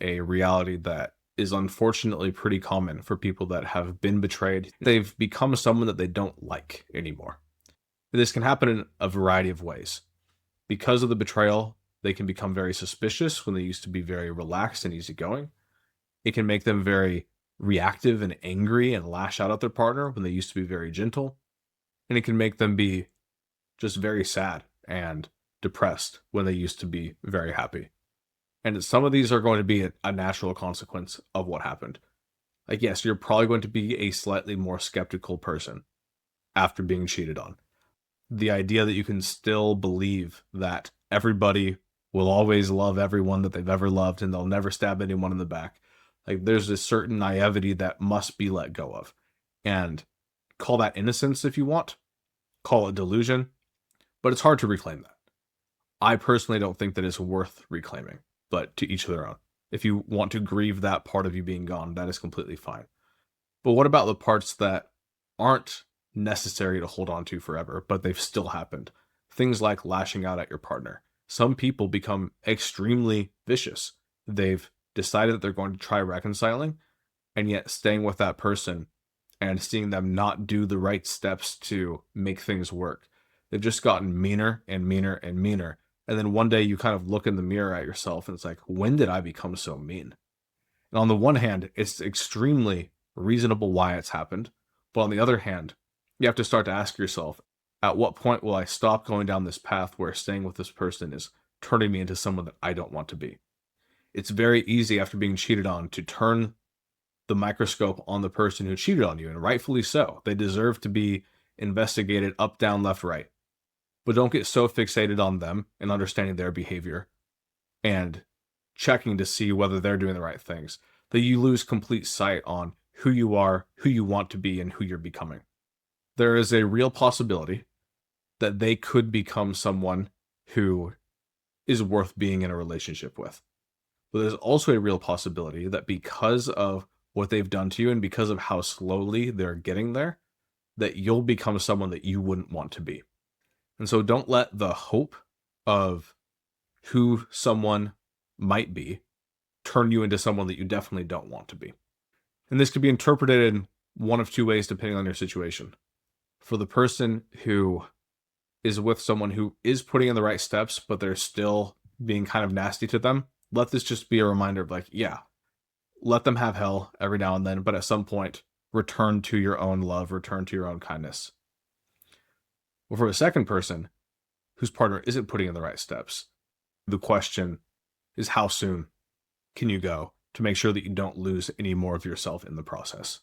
a reality that is unfortunately pretty common for people that have been betrayed. They've become someone that they don't like anymore. This can happen in a variety of ways. Because of the betrayal, they can become very suspicious when they used to be very relaxed and easygoing. It can make them very reactive and angry and lash out at their partner when they used to be very gentle. And it can make them be just very sad and depressed when they used to be very happy. And some of these are going to be a natural consequence of what happened. Like, yes, you're probably going to be a slightly more skeptical person after being cheated on. The idea that you can still believe that everybody will always love everyone that they've ever loved and they'll never stab anyone in the back. Like, there's this certain naivety that must be let go of. And call that innocence if you want, call it delusion, but it's hard to reclaim that. I personally don't think that it's worth reclaiming, but to each their own. If you want to grieve that part of you being gone, that is completely fine. But what about the parts that aren't necessary to hold on to forever, but they've still happened? Things like lashing out at your partner. Some people become extremely vicious. They've decided that they're going to try reconciling, and yet staying with that person and seeing them not do the right steps to make things work. They've just gotten meaner and meaner and meaner. And then one day you kind of look in the mirror at yourself and it's like, when did I become so mean? And on the one hand, it's extremely reasonable why it's happened. But on the other hand, you have to start to ask yourself, at what point will I stop going down this path where staying with this person is turning me into someone that I don't want to be? It's very easy after being cheated on to turn the microscope on the person who cheated on you, and rightfully so. They deserve to be investigated up, down, left, right. But don't get so fixated on them and understanding their behavior and checking to see whether they're doing the right things that you lose complete sight on who you are, who you want to be, and who you're becoming. There is a real possibility that they could become someone who is worth being in a relationship with. But there's also a real possibility that because of what they've done to you and because of how slowly they're getting there, that you'll become someone that you wouldn't want to be. And so don't let the hope of who someone might be turn you into someone that you definitely don't want to be. And this could be interpreted in one of two ways depending on your situation. For the person who is with someone who is putting in the right steps, but they're still being kind of nasty to them, let this just be a reminder of like, yeah, let them have hell every now and then, but at some point, return to your own love, return to your own kindness. Well, for the second person whose partner isn't putting in the right steps, the question is how soon can you go to make sure that you don't lose any more of yourself in the process?